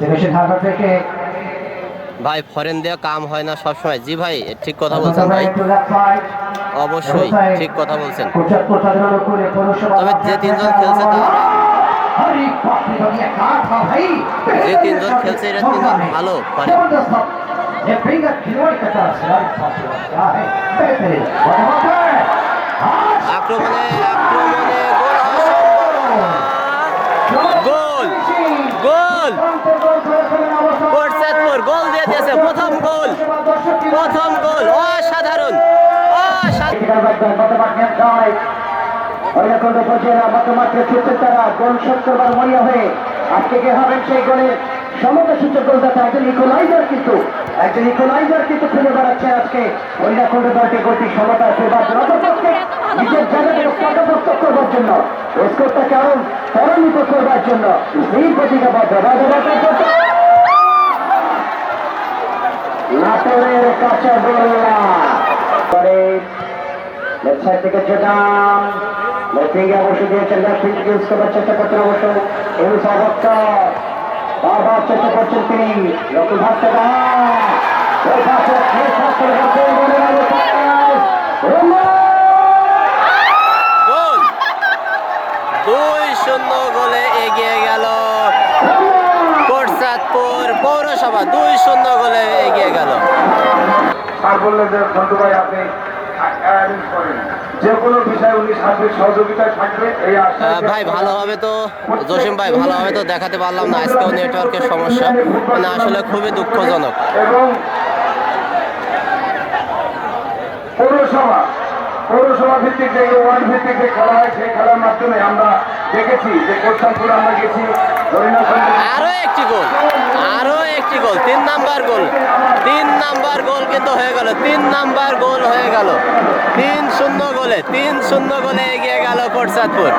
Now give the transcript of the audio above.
ঢাকা থেকে ভাই ফরেন দিয়ে কাম হয় না সবসময়। জি ভাই ঠিক কথা বলছেন ভাই, অবশ্যই ঠিক কথা বলছেন। তবে যে তিনজন খেলছে যে তিনজন খেলছে এরা তিনজন ভালো ফরেন। আক্রমণে আক্রমণে গোল হওয়া সম্ভব। গোল গোল কোটচাঁদপুর গোল দিয়ে দিয়েছে। প্রথম গোল অসাধারণ সমতাসূচক গোলদাতা একজন ইকুয়ালাইজার কিন্তু খুঁজে বেড়াচ্ছে আজকে ঐরাখণ্ড দলটি গোলটি সমতার নিজের জায়গাটাকে পাকাপোক্ত করবার জন্য স্কোরটাকে আরো ত্বরান্বিত করবার জন্য এই প্রতিজ্ঞাবদ্ধ নাটোরের কাছে গোল্লা করে লেফট সাইড থেকে জোগান লেফটিংয়ে অবশ্য দিয়েছেন লেফটিং ইউজ করার চেষ্টা করছেন অবশ্য এই সর্বোচ্চ বারবার চেষ্টা করছেন তিনি নতুন ভাবতে গোল 2-0 গোলে এগিয়ে গেল কোটচাঁদপুর পৌরসভা। 2-0 গোলে এগিয়ে গেল। আর বললেন যে বন্ধু ভাই আপনি যে কোনো বিষয়ে উনি সার্বিক সহযোগিতায় থাকবে এই আশা। ভাই ভালোভাবে তো জসিম ভাই ভালোভাবে তো দেখাতে পারলাম না, আজকেও নেটওয়ার্কের সমস্যা, মানে আসলে খুবই দুঃখজনক। এবং পৌরসভা ভিত্তিক যে ওয়ার্ড ভিত্তিক যে খেলা হয় সেই খেলার মাধ্যমে আমরা দেখেছি যে কোটচাঁদপুর আমরা গেছি আরো একটি গোল 3 নাম্বার গোল কিন্তু হয়ে গেল। 3 নাম্বার গোল হয়ে গেল। 3-0 গোলে এগিয়ে গেল কোটচাঁদপুর।